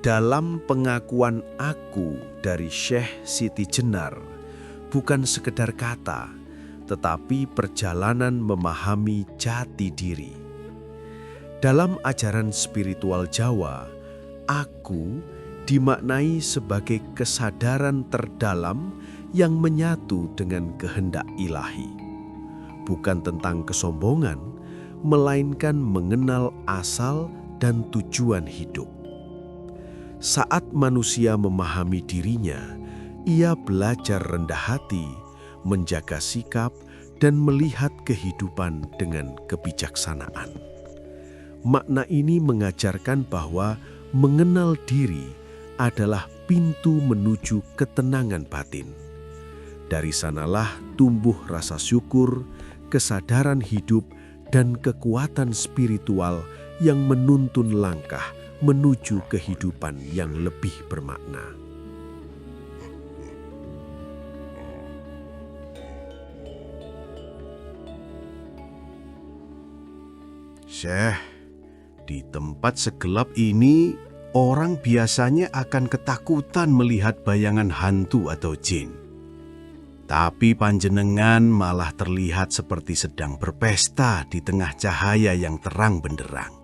Dalam pengakuan aku dari Syekh Siti Jenar, bukan sekedar kata, tetapi perjalanan memahami jati diri. Dalam ajaran spiritual Jawa, aku dimaknai sebagai kesadaran terdalam yang menyatu dengan kehendak ilahi. Bukan tentang kesombongan, melainkan mengenal asal dan tujuan hidup. Saat manusia memahami dirinya, ia belajar rendah hati, menjaga sikap, dan melihat kehidupan dengan kebijaksanaan. Makna ini mengajarkan bahwa mengenal diri adalah pintu menuju ketenangan batin. Dari sanalah tumbuh rasa syukur, kesadaran hidup, dan kekuatan spiritual yang menuntun langkah menuju kehidupan yang lebih bermakna. Syekh, di tempat segelap ini, orang biasanya akan ketakutan melihat bayangan hantu atau jin. Tapi panjenengan malah terlihat seperti sedang berpesta di tengah cahaya yang terang benderang.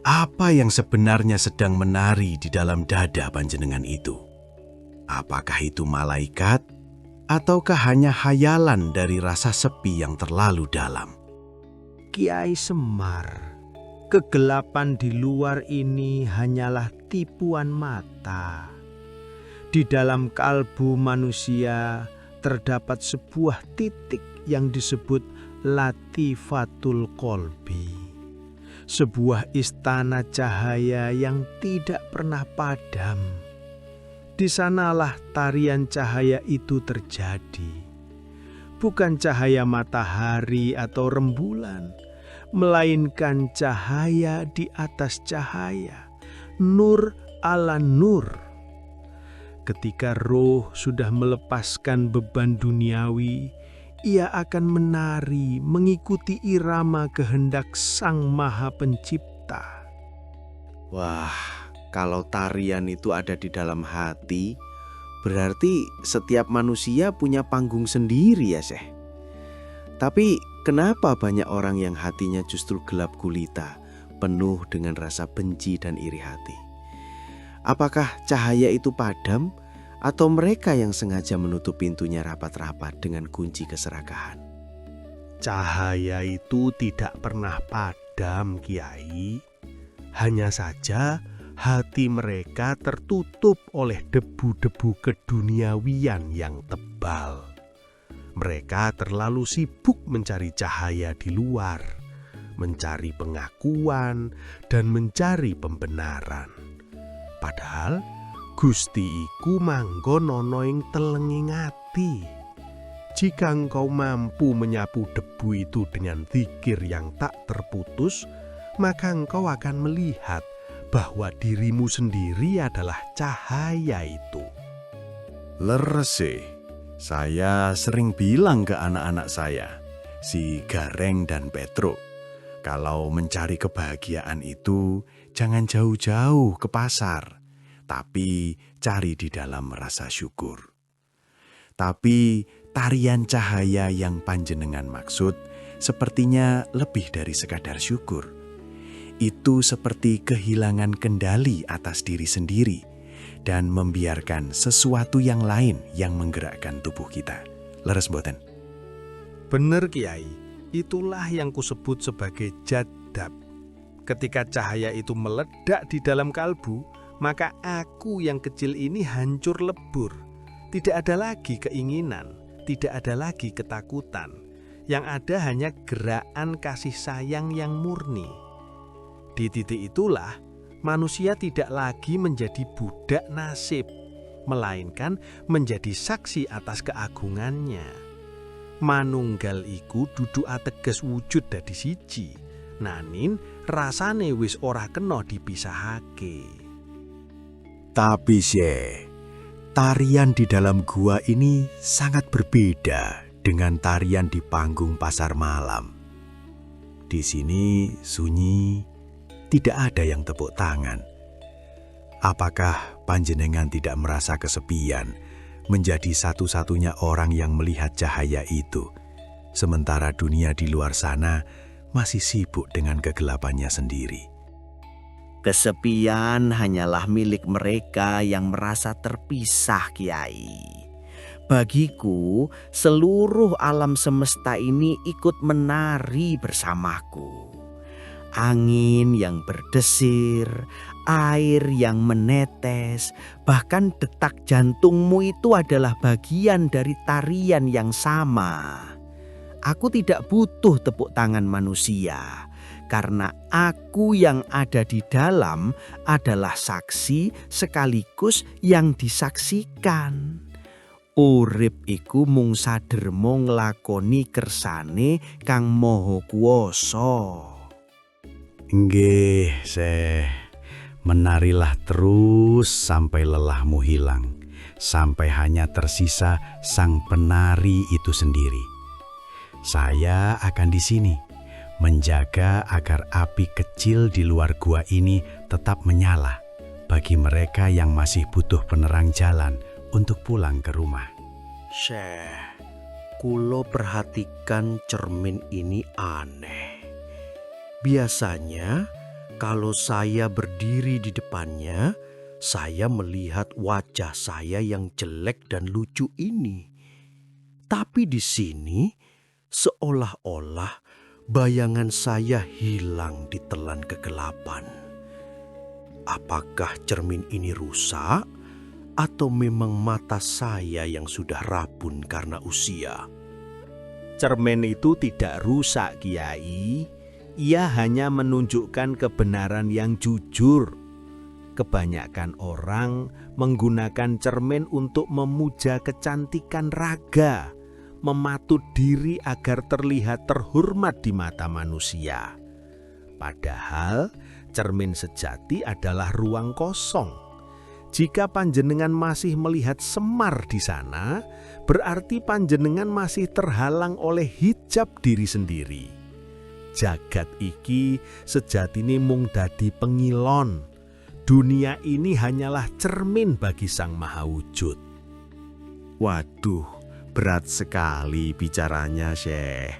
Apa yang sebenarnya sedang menari di dalam dada panjenengan itu? Apakah itu malaikat? Ataukah hanya hayalan dari rasa sepi yang terlalu dalam? Kiai Semar, kegelapan di luar ini hanyalah tipuan mata. Di dalam kalbu manusia terdapat sebuah titik yang disebut Latifatul Qalbi. Sebuah istana cahaya yang tidak pernah padam. Di sanalah tarian cahaya itu terjadi. Bukan cahaya matahari atau rembulan, melainkan cahaya di atas cahaya, nur ala nur. Ketika roh sudah melepaskan beban duniawi, ia akan menari mengikuti irama kehendak Sang Maha Pencipta. Wah, kalau tarian itu ada di dalam hati, berarti setiap manusia punya panggung sendiri ya, Syekh. Tapi kenapa banyak orang yang hatinya justru gelap gulita, penuh dengan rasa benci dan iri hati? Apakah cahaya itu padam, atau mereka yang sengaja menutup pintunya rapat-rapat dengan kunci keserakahan? Cahaya itu tidak pernah padam, Kiai. Hanya saja hati mereka tertutup oleh debu-debu keduniawian yang tebal. Mereka terlalu sibuk mencari cahaya di luar, mencari pengakuan, dan mencari pembenaran. Padahal Gusti iku manggon ana ing telenging ati. Jika engkau mampu menyapu debu itu dengan zikir yang tak terputus, maka engkau akan melihat bahwa dirimu sendiri adalah cahaya itu. Lerese, saya sering bilang ke anak-anak saya, si Gareng dan Petro, kalau mencari kebahagiaan itu jangan jauh-jauh ke pasar, tapi cari di dalam rasa syukur. Tapi tarian cahaya yang panjenengan maksud sepertinya lebih dari sekadar syukur. Itu seperti kehilangan kendali atas diri sendiri dan membiarkan sesuatu yang lain yang menggerakkan tubuh kita. Leres mboten? Bener, Kiai, itulah yang kusebut sebagai jadab. Ketika cahaya itu meledak di dalam kalbu, maka aku yang kecil ini hancur lebur. Tidak ada lagi keinginan, tidak ada lagi ketakutan. Yang ada hanya gerakan kasih sayang yang murni. Di titik itulah manusia tidak lagi menjadi budak nasib, melainkan menjadi saksi atas keagungannya. Manunggal iku dudu ateges wujud dadi siji, nanin rasane wis ora kena dipisahake. Tapi Syekh, tarian di dalam gua ini sangat berbeda dengan tarian di panggung pasar malam. Di sini sunyi, tidak ada yang tepuk tangan. Apakah panjenengan tidak merasa kesepian menjadi satu-satunya orang yang melihat cahaya itu, sementara dunia di luar sana masih sibuk dengan kegelapannya sendiri? Kesepian hanyalah milik mereka yang merasa terpisah, Kiai. Bagiku, seluruh alam semesta ini ikut menari bersamaku. Angin yang berdesir, air yang menetes, bahkan detak jantungmu itu adalah bagian dari tarian yang sama. Aku tidak butuh tepuk tangan manusia, karena aku yang ada di dalam adalah saksi sekaligus yang disaksikan. Urip iku mung sadermo nglakoni kersane Kang Maha Kuwasa. Nggih, Syekh. Menarilah terus sampai lelahmu hilang, sampai hanya tersisa sang penari itu sendiri. Saya akan di sini, menjaga agar api kecil di luar gua ini tetap menyala bagi mereka yang masih butuh penerang jalan untuk pulang ke rumah. Syekh, kulo perhatikan cermin ini aneh. Biasanya kalau saya berdiri di depannya, saya melihat wajah saya yang jelek dan lucu ini. Tapi di sini seolah-olah bayangan saya hilang ditelan kegelapan. Apakah cermin ini rusak? Atau memang mata saya yang sudah rabun karena usia? Cermin itu tidak rusak, Kiai. Ia hanya menunjukkan kebenaran yang jujur. Kebanyakan orang menggunakan cermin untuk memuja kecantikan raga, mematut diri agar terlihat terhormat di mata manusia. Padahal cermin sejati adalah ruang kosong. Jika panjenengan masih melihat semar di sana, berarti panjenengan masih terhalang oleh hijab diri sendiri. Jagat iki sejatine mung dadi pengilon. Dunia ini hanyalah cermin bagi Sang Maha Wujud. Waduh, berat sekali bicaranya, Syekh.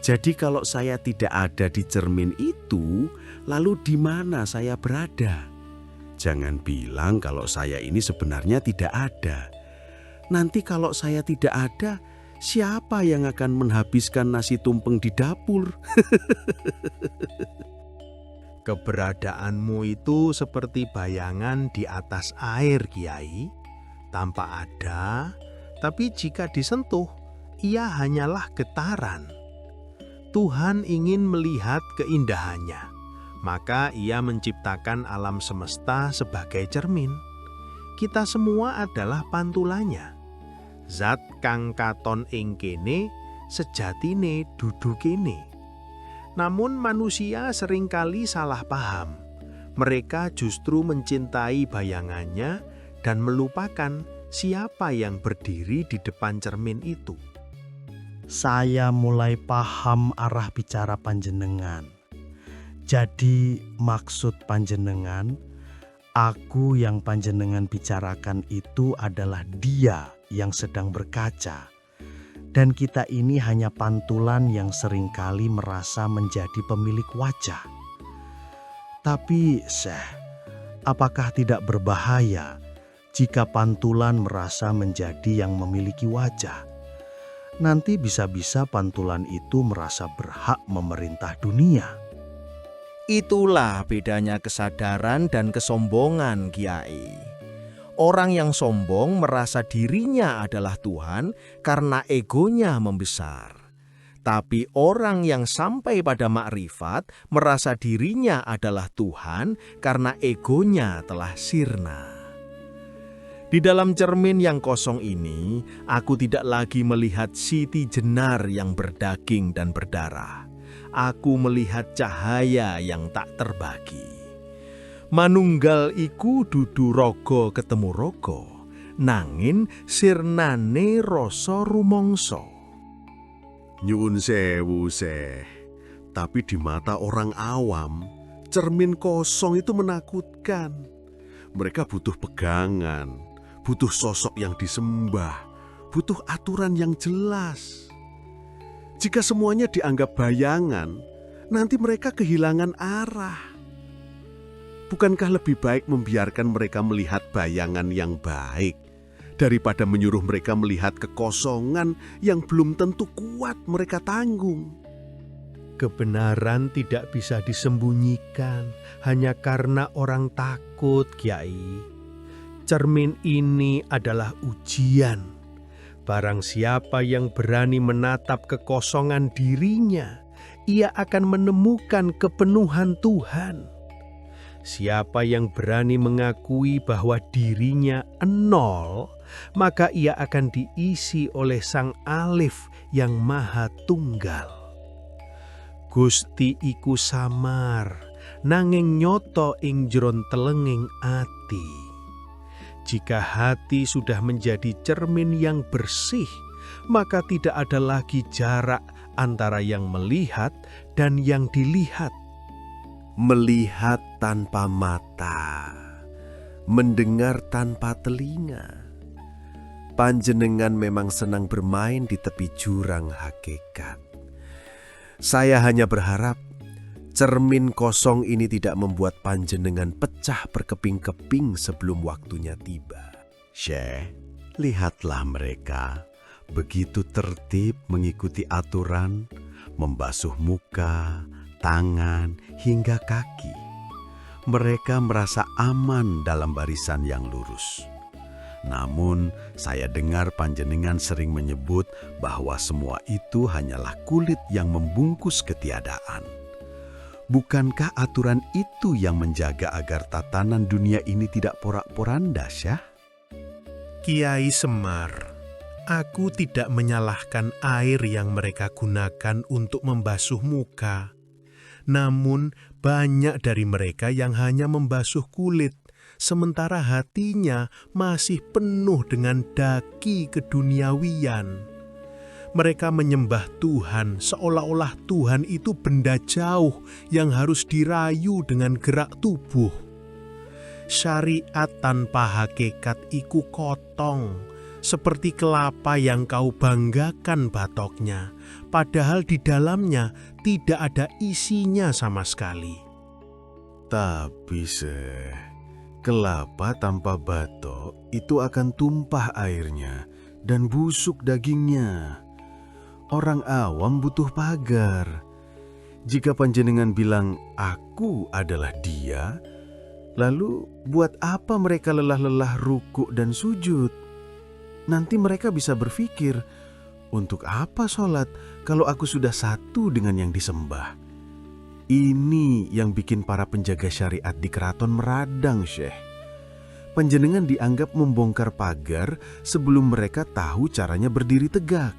Jadi kalau saya tidak ada di cermin itu, lalu di mana saya berada? Jangan bilang kalau saya ini sebenarnya tidak ada. Nanti kalau saya tidak ada, siapa yang akan menghabiskan nasi tumpeng di dapur? Keberadaanmu itu seperti bayangan di atas air, Kiai. Tanpa ada, tapi jika disentuh, ia hanyalah getaran. Tuhan ingin melihat keindahannya. Maka ia menciptakan alam semesta sebagai cermin. Kita semua adalah pantulannya. Zat kang katon ing kene, sejatine dudu kene. Namun manusia seringkali salah paham. Mereka justru mencintai bayangannya dan melupakan siapa yang berdiri di depan cermin itu. Saya mulai paham arah bicara panjenengan. Jadi maksud panjenengan, aku yang panjenengan bicarakan itu adalah dia yang sedang berkaca. Dan kita ini hanya pantulan yang seringkali merasa menjadi pemilik wajah. Tapi, Syekh, apakah tidak berbahaya jika pantulan merasa menjadi yang memiliki wajah? Nanti bisa-bisa pantulan itu merasa berhak memerintah dunia. Itulah bedanya kesadaran dan kesombongan, Kiai. Orang yang sombong merasa dirinya adalah Tuhan karena egonya membesar. Tapi orang yang sampai pada makrifat merasa dirinya adalah Tuhan karena egonya telah sirna. Di dalam cermin yang kosong ini, aku tidak lagi melihat Siti Jenar yang berdaging dan berdarah. Aku melihat cahaya yang tak terbagi. Manunggal iku dudu raga ketemu raga, nangin sirnane rasa rumangsa. Nyuwun sewu, Syekh. Tapi di mata orang awam, cermin kosong itu menakutkan. Mereka butuh pegangan, butuh sosok yang disembah, butuh aturan yang jelas. Jika semuanya dianggap bayangan, nanti mereka kehilangan arah. Bukankah lebih baik membiarkan mereka melihat bayangan yang baik daripada menyuruh mereka melihat kekosongan yang belum tentu kuat mereka tanggung? Kebenaran tidak bisa disembunyikan hanya karena orang takut, Kiai. Cermin ini adalah ujian. Barang siapa yang berani menatap kekosongan dirinya, ia akan menemukan kepenuhan Tuhan. Siapa yang berani mengakui bahwa dirinya nol, maka ia akan diisi oleh Sang Alif yang Maha Tunggal. Gusti iku samar, nanging nyoto ing jron telenging ati. Jika hati sudah menjadi cermin yang bersih, maka tidak ada lagi jarak antara yang melihat dan yang dilihat. Melihat tanpa mata, mendengar tanpa telinga. Panjenengan memang senang bermain di tepi jurang hakikat. Saya hanya berharap cermin kosong ini tidak membuat panjenengan pecah berkeping-keping sebelum waktunya tiba. Syekh, lihatlah mereka begitu tertib mengikuti aturan, membasuh muka, tangan, hingga kaki. Mereka merasa aman dalam barisan yang lurus. Namun, saya dengar panjenengan sering menyebut bahwa semua itu hanyalah kulit yang membungkus ketiadaan. Bukankah aturan itu yang menjaga agar tatanan dunia ini tidak porak-poranda, Syah? Kiai Semar, aku tidak menyalahkan air yang mereka gunakan untuk membasuh muka. Namun, banyak dari mereka yang hanya membasuh kulit, sementara hatinya masih penuh dengan daki keduniawian. Mereka menyembah Tuhan seolah-olah Tuhan itu benda jauh yang harus dirayu dengan gerak tubuh. Syariat tanpa hakikat iku kotong, seperti kelapa yang kau banggakan batoknya, padahal di dalamnya tidak ada isinya sama sekali. Tapi, kelapa tanpa batok itu akan tumpah airnya dan busuk dagingnya. Orang awam butuh pagar. Jika panjenengan bilang, aku adalah dia, lalu buat apa mereka lelah-lelah rukuk dan sujud? Nanti mereka bisa berpikir, untuk apa sholat kalau aku sudah satu dengan yang disembah? Ini yang bikin para penjaga syariat di keraton meradang, Syekh. Panjenengan dianggap membongkar pagar sebelum mereka tahu caranya berdiri tegak.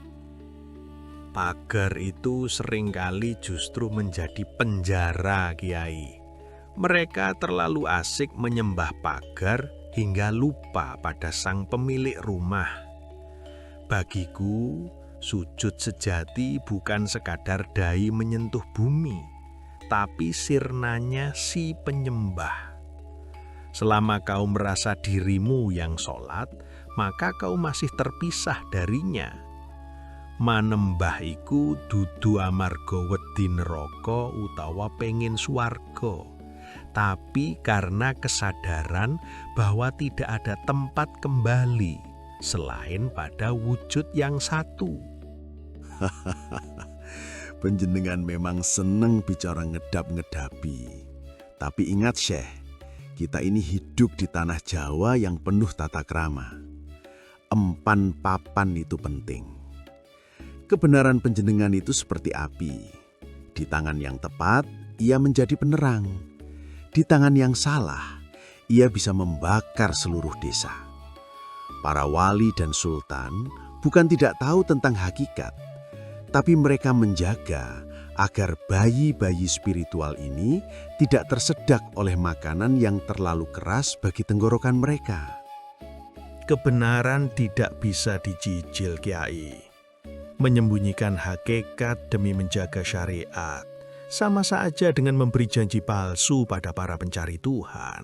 Pagar itu seringkali justru menjadi penjara, Kiai. Mereka terlalu asik menyembah pagar hingga lupa pada sang pemilik rumah. Bagiku, sujud sejati bukan sekadar dai menyentuh bumi, tapi sirnanya si penyembah. Selama kau merasa dirimu yang sholat, maka kau masih terpisah darinya. Manembah iku dudu amarga wedi neraka utawa pengin swarga, tapi karena kesadaran bahwa tidak ada tempat kembali selain pada wujud yang satu. Panjenengan memang seneng bicara ngedap-ngedapi. Tapi ingat, Syekh, kita ini hidup di tanah Jawa yang penuh tata krama. Empan papan itu penting. Kebenaran panjenengan itu seperti api. Di tangan yang tepat, ia menjadi penerang. Di tangan yang salah, ia bisa membakar seluruh desa. Para wali dan sultan bukan tidak tahu tentang hakikat, tapi mereka menjaga agar bayi-bayi spiritual ini tidak tersedak oleh makanan yang terlalu keras bagi tenggorokan mereka. Kebenaran tidak bisa dicicil, Kiai. Menyembunyikan hakikat demi menjaga syariat sama saja dengan memberi janji palsu pada para pencari Tuhan.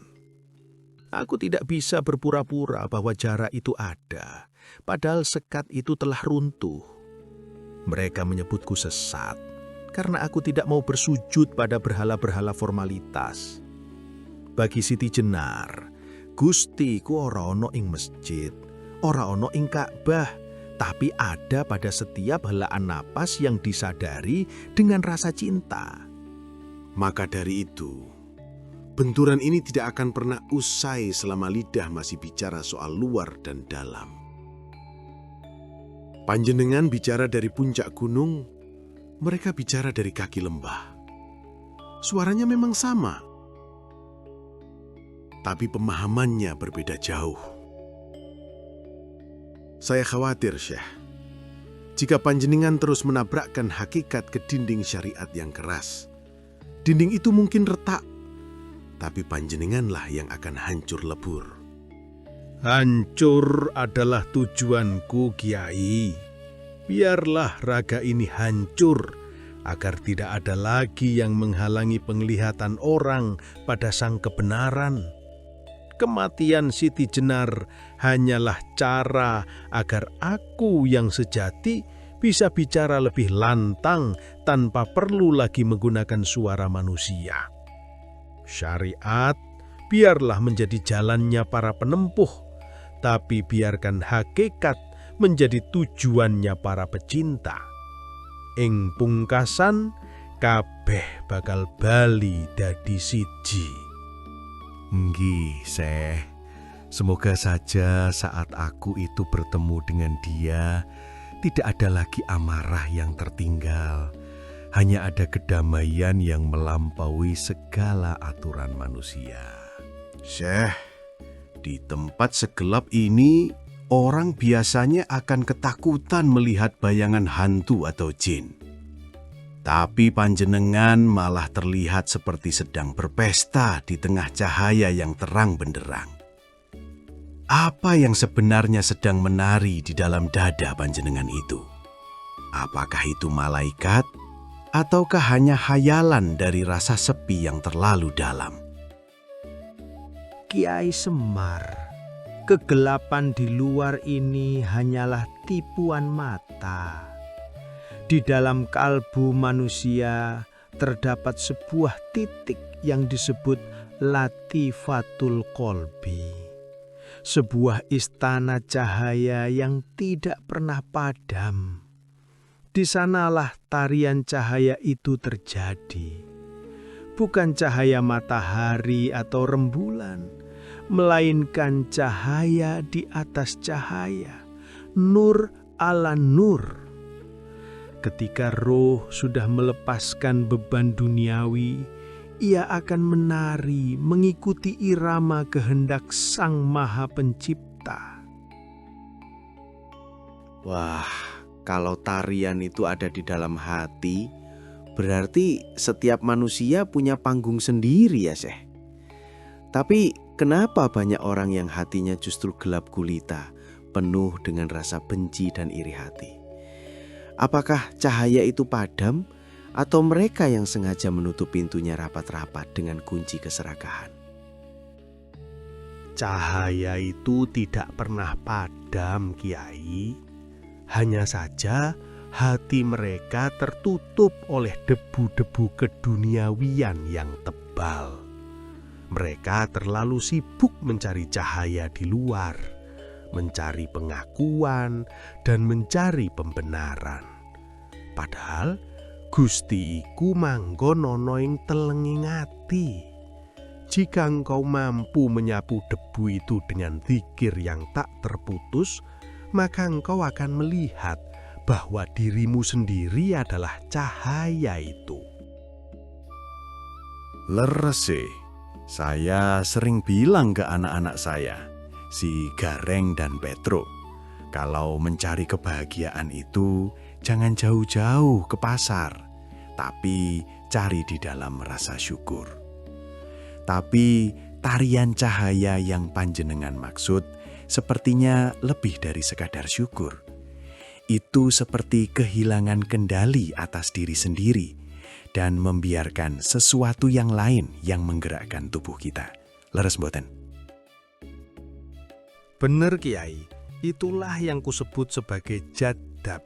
Aku tidak bisa berpura-pura bahwa jarak itu ada, padahal sekat itu telah runtuh. Mereka menyebutku sesat, karena aku tidak mau bersujud pada berhala-berhala formalitas. Bagi Siti Jenar, Gusti ku ora ono ing masjid, ora ono ing Ka'bah, tapi ada pada setiap helaan napas yang disadari dengan rasa cinta. Maka dari itu, benturan ini tidak akan pernah usai selama lidah masih bicara soal luar dan dalam. Panjenengan bicara dari puncak gunung, mereka bicara dari kaki lembah. Suaranya memang sama, tapi pemahamannya berbeda jauh. Saya khawatir, Syekh, jika panjenengan terus menabrakkan hakikat ke dinding syariat yang keras. Dinding itu mungkin retak, tapi panjenenganlah yang akan hancur lebur. Hancur adalah tujuanku, Kiai. Biarlah raga ini hancur, agar tidak ada lagi yang menghalangi penglihatan orang pada sang kebenaran. Kematian Siti Jenar hanyalah cara agar aku yang sejati bisa bicara lebih lantang tanpa perlu lagi menggunakan suara manusia. Syariat biarlah menjadi jalannya para penempuh, tapi biarkan hakikat menjadi tujuannya para pecinta. Ing pungkasan kabeh bakal bali dadi siji. Nggih, Syekh. Semoga saja saat aku itu bertemu dengan dia, tidak ada lagi amarah yang tertinggal. Hanya ada kedamaian yang melampaui segala aturan manusia. Syekh, di tempat segelap ini, orang biasanya akan ketakutan melihat bayangan hantu atau jin. Tapi panjenengan malah terlihat seperti sedang berpesta di tengah cahaya yang terang benderang. Apa yang sebenarnya sedang menari di dalam dada panjenengan itu? Apakah itu malaikat? Ataukah hanya hayalan dari rasa sepi yang terlalu dalam? Kiai Semar, kegelapan di luar ini hanyalah tipuan mata. Di dalam kalbu manusia terdapat sebuah titik yang disebut Latifatul Qalbi. Sebuah istana cahaya yang tidak pernah padam. Di sanalah tarian cahaya itu terjadi. Bukan cahaya matahari atau rembulan, melainkan cahaya di atas cahaya, nur ala nur. Ketika roh sudah melepaskan beban duniawi, ia akan menari mengikuti irama kehendak Sang Maha Pencipta. Wah, kalau tarian itu ada di dalam hati, berarti setiap manusia punya panggung sendiri ya, Syekh. Tapi kenapa banyak orang yang hatinya justru gelap gulita, penuh dengan rasa benci dan iri hati? Apakah cahaya itu padam atau mereka yang sengaja menutup pintunya rapat-rapat dengan kunci keserakahan? Cahaya itu tidak pernah padam, Kiai. Hanya saja hati mereka tertutup oleh debu-debu keduniawian yang tebal. Mereka terlalu sibuk mencari cahaya di luar, mencari pengakuan, dan mencari pembenaran. Padahal Gusti iku manggon ana ing telenging ati. Jika engkau mampu menyapu debu itu dengan zikir yang tak terputus, maka engkau akan melihat bahwa dirimu sendiri adalah cahaya itu. Lerese, saya sering bilang ke anak-anak saya, si Gareng dan Petro, kalau mencari kebahagiaan itu jangan jauh-jauh ke pasar, tapi cari di dalam rasa syukur. Tapi tarian cahaya yang panjenengan maksud sepertinya lebih dari sekadar syukur. Itu seperti kehilangan kendali atas diri sendiri dan membiarkan sesuatu yang lain yang menggerakkan tubuh kita. Leres mboten? Bener Kiai, itulah yang kusebut sebagai jadab.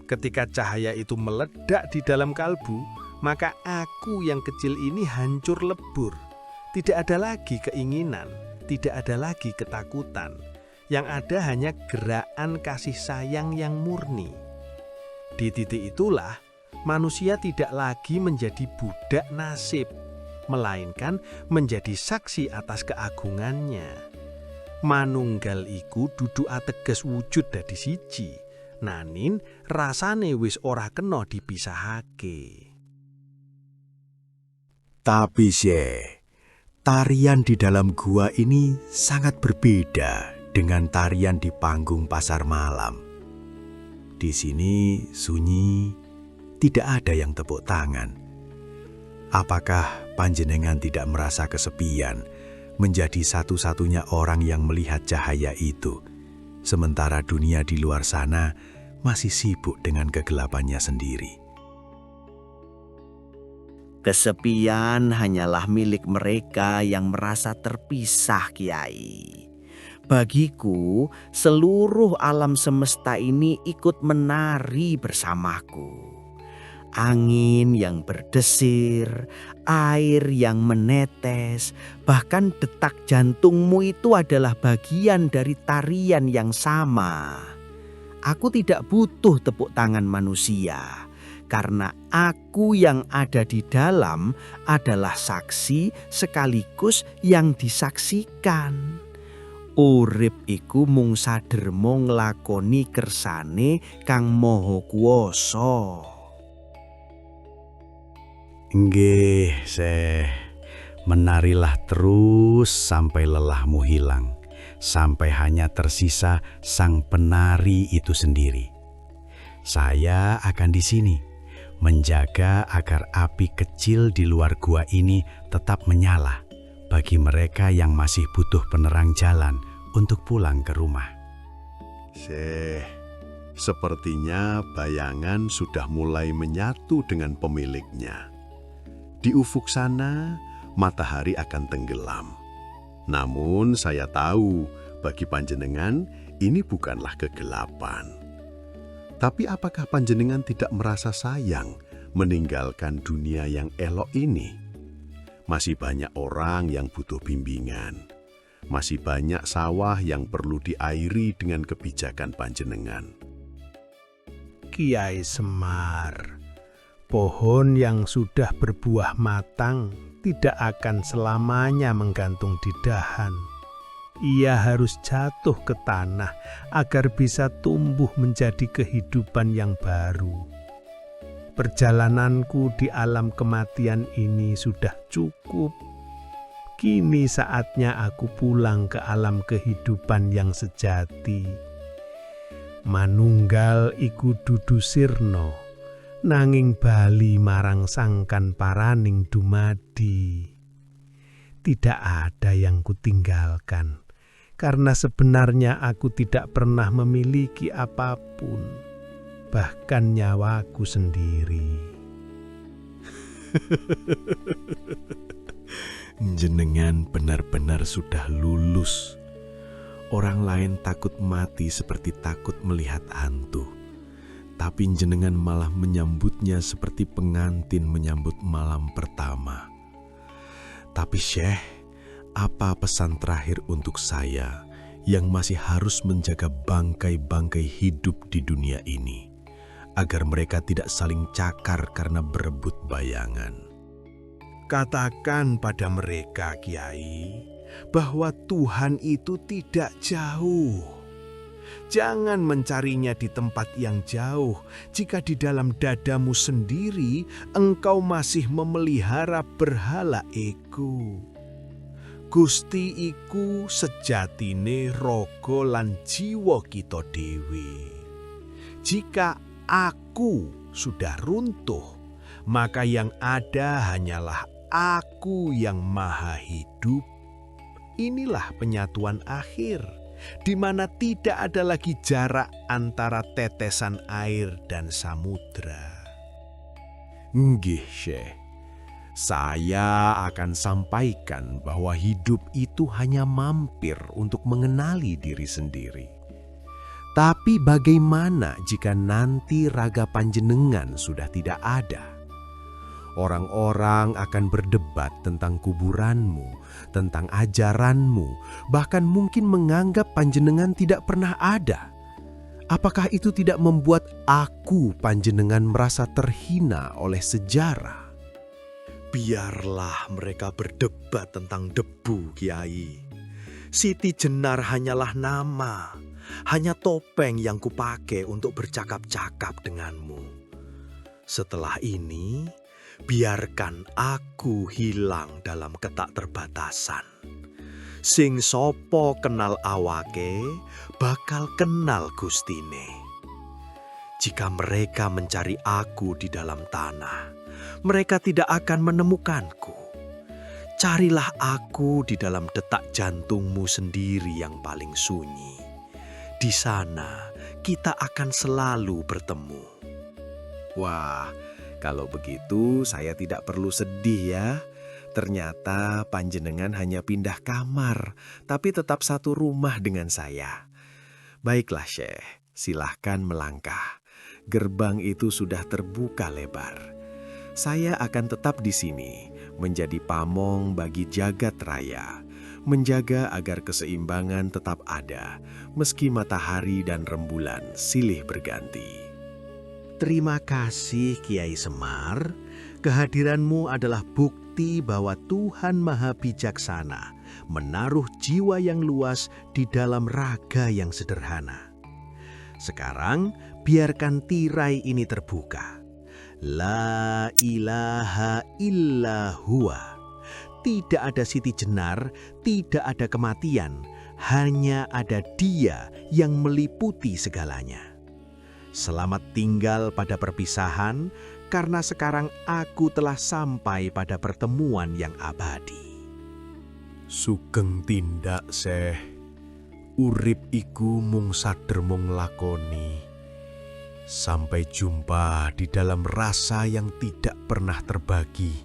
Ketika cahaya itu meledak di dalam kalbu, maka aku yang kecil ini hancur lebur. Tidak ada lagi keinginan, tidak ada lagi ketakutan. Yang ada hanya gerakan kasih sayang yang murni. Di titik itulah, manusia tidak lagi menjadi budak nasib, melainkan menjadi saksi atas keagungannya. Manunggal iku dudu ateges wujud dadi siji, nanin rasane wis ora kena dipisahake. Tapi tarian di dalam gua ini sangat berbeda dengan tarian di panggung pasar malam. Di sini sunyi, tidak ada yang tepuk tangan. Apakah panjenengan tidak merasa kesepian menjadi satu-satunya orang yang melihat cahaya itu, sementara dunia di luar sana masih sibuk dengan kegelapannya sendiri? Kesepian hanyalah milik mereka yang merasa terpisah, Kiai. Bagiku, seluruh alam semesta ini ikut menari bersamaku. Angin yang berdesir, air yang menetes, bahkan detak jantungmu itu adalah bagian dari tarian yang sama. Aku tidak butuh tepuk tangan manusia, karena aku yang ada di dalam adalah saksi sekaligus yang disaksikan. Urip iku mung sadermo nglakoni kersane Kang Maha Kuwasa. Nggih, menarilah terus sampai lelahmu hilang, sampai hanya tersisa sang penari itu sendiri. Saya akan di sini, menjaga agar api kecil di luar gua ini tetap menyala bagi mereka yang masih butuh penerang jalan untuk pulang ke rumah. Sepertinya bayangan sudah mulai menyatu dengan pemiliknya. Di ufuk sana, matahari akan tenggelam. Namun saya tahu bagi panjenengan ini bukanlah kegelapan. Tapi apakah panjenengan tidak merasa sayang meninggalkan dunia yang elok ini? Masih banyak orang yang butuh bimbingan. Masih banyak sawah yang perlu diairi dengan kebijakan panjenengan. Kiai Semar, pohon yang sudah berbuah matang tidak akan selamanya menggantung di dahan. Ia harus jatuh ke tanah agar bisa tumbuh menjadi kehidupan yang baru. Perjalananku di alam kematian ini sudah cukup. Kini saatnya aku pulang ke alam kehidupan yang sejati. Manunggal iku dudu sirna, nanging bali marang sangkan paraning dumadi. Tidak ada yang kutinggalkan, karena sebenarnya aku tidak pernah memiliki apapun, bahkan nyawaku sendiri. Jenengan benar-benar sudah lulus. Orang lain takut mati seperti takut melihat hantu. Tapi jenengan malah menyambutnya seperti pengantin menyambut malam pertama. Tapi Syekh, apa pesan terakhir untuk saya yang masih harus menjaga bangkai-bangkai hidup di dunia ini, agar mereka tidak saling cakar karena berebut bayangan? Katakan pada mereka, Kiai, bahwa Tuhan itu tidak jauh. Jangan mencarinya di tempat yang jauh jika di dalam dadamu sendiri engkau masih memelihara berhala ego. Gusti iku sejatine raga lan jiwa kita dhewe. Jika aku sudah runtuh, maka yang ada hanyalah aku yang maha hidup. Inilah penyatuan akhir, di mana tidak ada lagi jarak antara tetesan air dan samudra. Nggih, Syekh. Saya akan sampaikan bahwa hidup itu hanya mampir untuk mengenali diri sendiri. Tapi bagaimana jika nanti raga panjenengan sudah tidak ada? Orang-orang akan berdebat tentang kuburanmu, tentang ajaranmu, bahkan mungkin menganggap panjenengan tidak pernah ada. Apakah itu tidak membuat aku panjenengan merasa terhina oleh sejarah? Biarlah mereka berdebat tentang debu, Kiai. Siti Jenar hanyalah nama, hanya topeng yang kupakai untuk bercakap-cakap denganmu. Setelah ini, biarkan aku hilang dalam ketakterbatasan. Sing sopo kenal awake, bakal kenal Gustine. Jika mereka mencari aku di dalam tanah, mereka tidak akan menemukanku. Carilah aku di dalam detak jantungmu sendiri yang paling sunyi. Di sana kita akan selalu bertemu. Wah, kalau begitu saya tidak perlu sedih ya. Ternyata panjenengan hanya pindah kamar, tapi tetap satu rumah dengan saya. Baiklah Syekh, silahkan melangkah. Gerbang itu sudah terbuka lebar. Saya akan tetap di sini, menjadi pamong bagi jagat raya, menjaga agar keseimbangan tetap ada, meski matahari dan rembulan silih berganti. Terima kasih Kiai Semar. Kehadiranmu adalah bukti bahwa Tuhan Maha Bijaksana menaruh jiwa yang luas di dalam raga yang sederhana. Sekarang biarkan tirai ini terbuka. La ilaha illa huwa. Tidak ada Siti Jenar, tidak ada kematian, hanya ada Dia yang meliputi segalanya. Selamat tinggal pada perpisahan, karena sekarang aku telah sampai pada pertemuan yang abadi. Sugeng tindak, Syekh. Urip iku mung sader mung lakoni. Sampai jumpa di dalam rasa yang tidak pernah terbagi.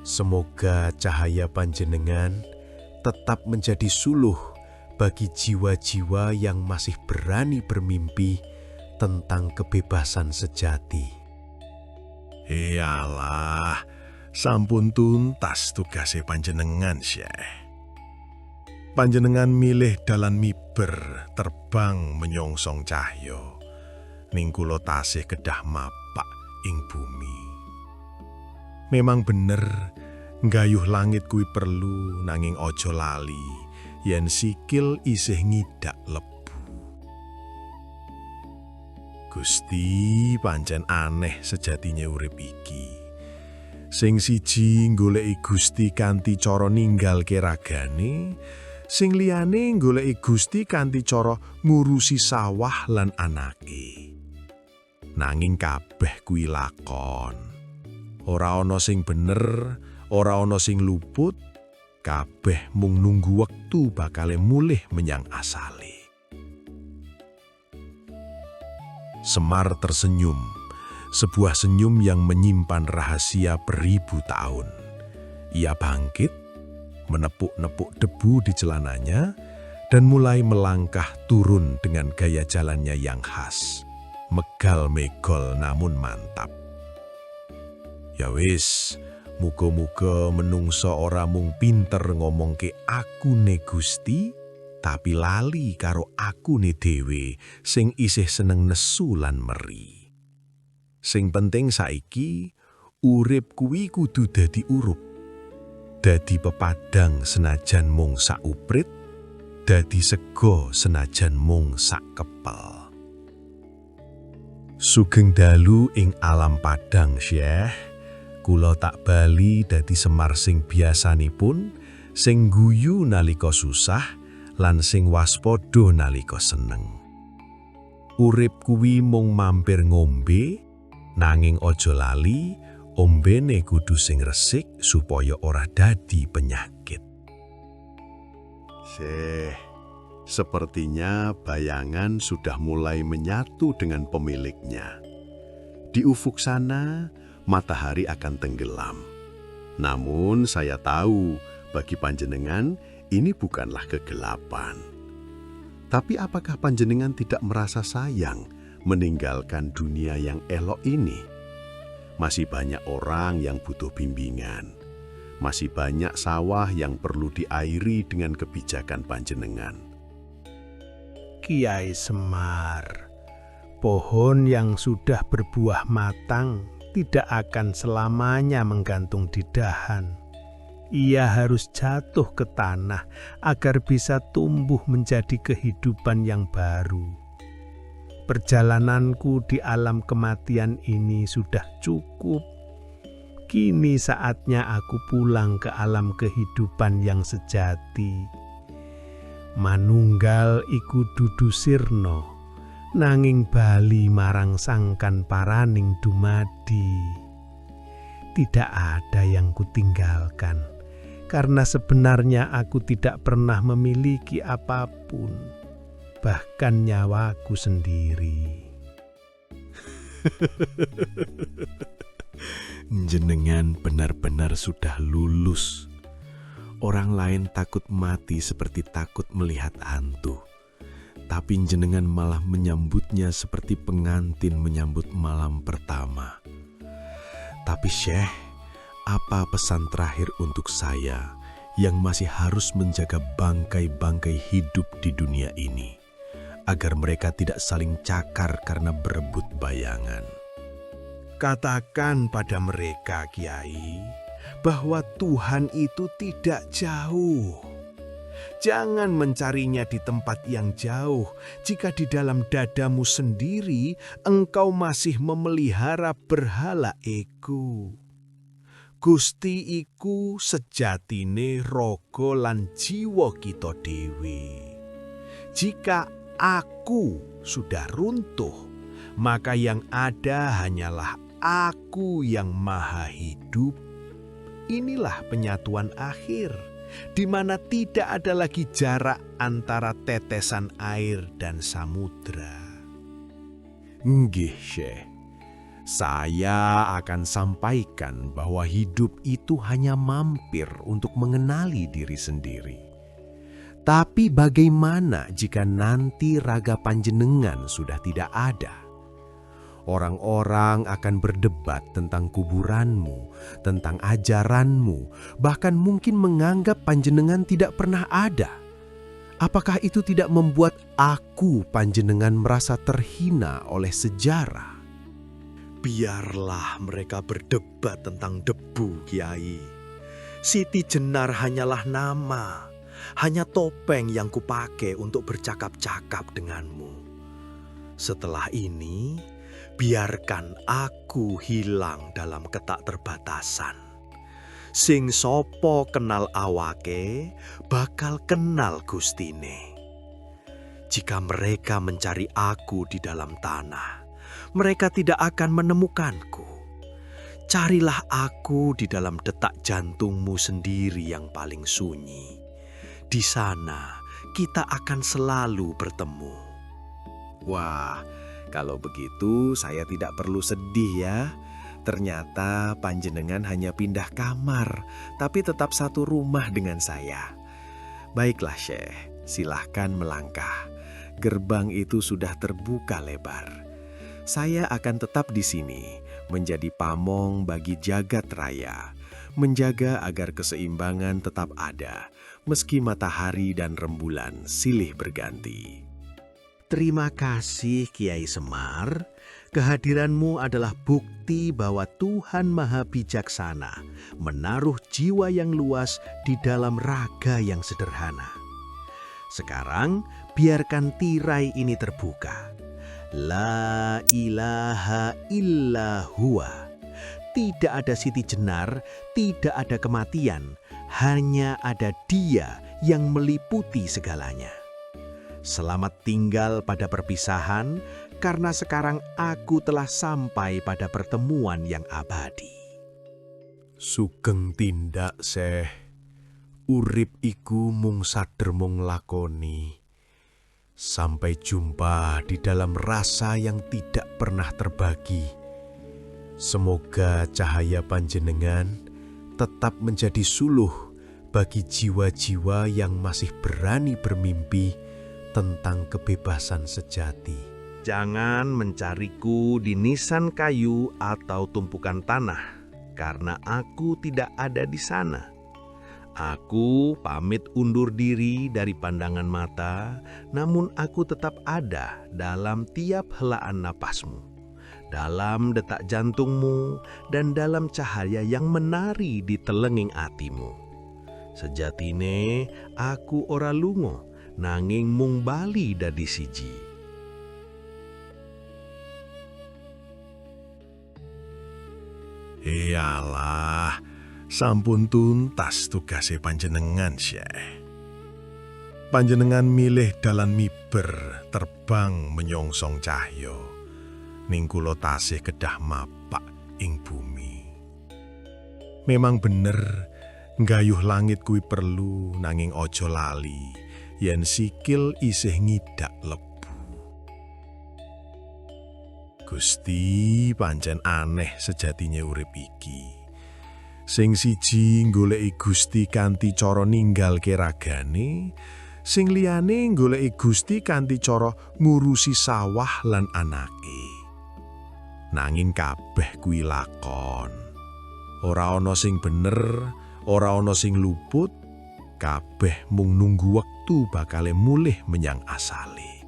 Semoga cahaya panjenengan tetap menjadi suluh bagi jiwa-jiwa yang masih berani bermimpi tentang kebebasan sejati. Iyalah, sampun tuntas tugasé panjenengan, Syekh. Panjenengan milih dalan miber terbang menyongsong cahya. Ning kula tasih kedah mapak ing bumi. Memang bener, nggayuh langit kuwi perlu, nanging aja lali yen sikil isih ngidak lebu. Gusti pancen aneh sejatinya urip iki. Sing siji goleki Gusti kanthi cara ninggalke ragane, sing liyane goleki Gusti kanthi cara ngurusi sawah lan anake. Nanging kabeh kuwi lakon. Ora ana sing bener, ora ana sing luput, kabeh mung nunggu wektu bakale mulih menyang asale. Semar tersenyum, sebuah senyum yang menyimpan rahasia beribu tahun. Ia bangkit, menepuk-nepuk debu di celananya, dan mulai melangkah turun dengan gaya jalannya yang khas. Megal megol namun mantap. Ya wis, muga-muga menungso ora mung pinter ngomongke akune Gusti, tapi lali karo akune dhewe sing isih seneng nesu lan meri. Sing penting saiki urip kuwi kudu dadi urup. Dadi pepadang senajan mung sak uprit, dadi sego senajan mung sak kepel. Sugeng dalu ing alam padang, Syekh. Kula tak bali dadi Semar sing biasanipun, sing guyu nalika susah lan sing waspada nalika seneng. Urip kuwi mung mampir ngombe, nanging aja lali ombene kudu sing resik supaya ora dadi penyakit. Syekh, sepertinya bayangan sudah mulai menyatu dengan pemiliknya. Di ufuk sana, matahari akan tenggelam. Namun saya tahu bagi panjenengan ini bukanlah kegelapan. Tapi apakah panjenengan tidak merasa sayang meninggalkan dunia yang elok ini? Masih banyak orang yang butuh bimbingan. Masih banyak sawah yang perlu diairi dengan kebijakan panjenengan. Kiai Semar, pohon yang sudah berbuah matang tidak akan selamanya menggantung di dahan. Ia harus jatuh ke tanah agar bisa tumbuh menjadi kehidupan yang baru. Perjalananku di alam kematian ini sudah cukup. Kini saatnya aku pulang ke alam kehidupan yang sejati. Manunggal iku dudu sirna, nanging bali marang sangkan paraning dumadi. Tidak ada yang kutinggalkan, karena sebenarnya aku tidak pernah memiliki apapun, bahkan nyawaku sendiri. Jenengan benar-benar sudah lulus. Orang lain takut mati seperti takut melihat hantu. Tapi jenengan malah menyambutnya seperti pengantin menyambut malam pertama. Tapi Syekh, apa pesan terakhir untuk saya yang masih harus menjaga bangkai-bangkai hidup di dunia ini, agar mereka tidak saling cakar karena berebut bayangan? Katakan pada mereka, Kiai, bahwa Tuhan itu tidak jauh. Jangan mencarinya di tempat yang jauh jika di dalam dadamu sendiri engkau masih memelihara berhala ego. Gusti iku sejatine raga lan jiwa kita dhewe. Jika aku sudah runtuh, maka yang ada hanyalah Aku yang Maha Hidup. Inilah penyatuan akhir, di mana tidak ada lagi jarak antara tetesan air dan samudra. Nggih, Syekh. Saya akan sampaikan bahwa hidup itu hanya mampir untuk mengenali diri sendiri. Tapi bagaimana jika nanti raga panjenengan sudah tidak ada? Orang-orang akan berdebat tentang kuburanmu, tentang ajaranmu, bahkan mungkin menganggap panjenengan tidak pernah ada. Apakah itu tidak membuat aku panjenengan merasa terhina oleh sejarah? Biarlah mereka berdebat tentang debu, Kiai. Siti Jenar hanyalah nama, hanya topeng yang kupakai untuk bercakap-cakap denganmu. Setelah ini, biarkan aku hilang dalam ketakterbatasan. Sing sopo kenal awake, bakal kenal gustine. Jika mereka mencari aku di dalam tanah, mereka tidak akan menemukanku. Carilah aku di dalam detak jantungmu sendiri yang paling sunyi. Di sana kita akan selalu bertemu. Wah, kalau begitu saya tidak perlu sedih ya. Ternyata panjenengan hanya pindah kamar, tapi tetap satu rumah dengan saya. Baiklah Syekh, silahkan melangkah. Gerbang itu sudah terbuka lebar. Saya akan tetap di sini, menjadi pamong bagi jagat raya, menjaga agar keseimbangan tetap ada, meski matahari dan rembulan silih berganti. Terima kasih Kiai Semar. Kehadiranmu adalah bukti bahwa Tuhan Maha Bijaksana menaruh jiwa yang luas di dalam raga yang sederhana. Sekarang biarkan tirai ini terbuka. La ilaha illa huwa. Tidak ada Siti Jenar, tidak ada kematian, hanya ada Dia yang meliputi segalanya. Selamat tinggal pada perpisahan, karena sekarang aku telah sampai pada pertemuan yang abadi. Sugeng tindak, Syekh. Urip iku mung sader mung lakoni. Sampai jumpa di dalam rasa yang tidak pernah terbagi. Semoga cahaya panjenengan tetap menjadi suluh bagi jiwa-jiwa yang masih berani bermimpi tentang kebebasan sejati. Jangan mencariku di nisan kayu atau tumpukan tanah, karena aku tidak ada di sana. Aku pamit undur diri dari pandangan mata, namun aku tetap ada dalam tiap helaan napasmu, dalam detak jantungmu, dan dalam cahaya yang menari di telenging atimu. Sejatine aku ora lunga, nanging mung bali dadi siji. Iyalah, sampun tuntas tugasé panjenengan, Syekh. Panjenengan milih dalan miber terbang menyongsong cahya. Ning kula tasih kedah mapak ing bumi. Memang bener, nggayuh langit kuwi perlu, nanging aja lali yen sikil isih ngidak lebu. Gusti pancen aneh sejatinya urip iki. Sing siji goleki Gusti kanthi cara ninggalke ragane, sing liyane goleki Gusti kanthi cara ngurusi sawah lan anake. Nanging kabeh kuwi lakon. Ora ana sing bener, ora ana sing luput, kabeh mung nunggu wektu bakale mulih menyang asale.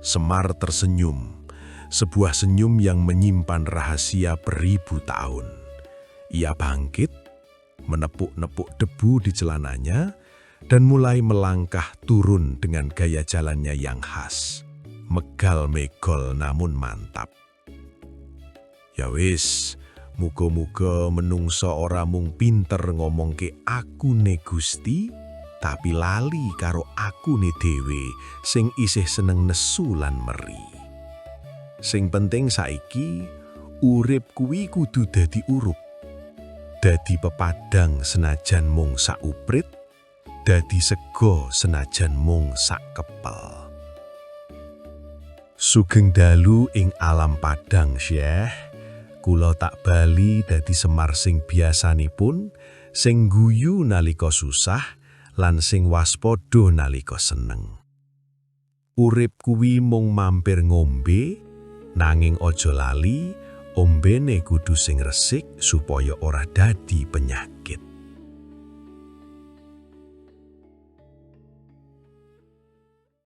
Semar tersenyum, sebuah senyum yang menyimpan rahasia beribu tahun. Ia bangkit, menepuk-nepuk debu di celananya, dan mulai melangkah turun dengan gaya jalannya yang khas. Megal-megol namun mantap. Ya wis, muga-muga menungso ora mung pinter ngomongke akune Gusti, tapi lali karo akune dhewe sing isih seneng nesu lan meri. Sing penting saiki urip kuwi kudu dadi urup. Dadi pepadang senajan mung sak uprit, dadi sego senajan mung sak kepel. Sugeng dalu ing alam padang, Syekh. Kula tak bali dadi Semar sing biasanipun, sing guyu nalika susah, lan sing waspada nalika seneng. Urip kuwi mung mampir ngombe, nanging aja lali ombene kudu sing resik supaya ora dadi penyakit.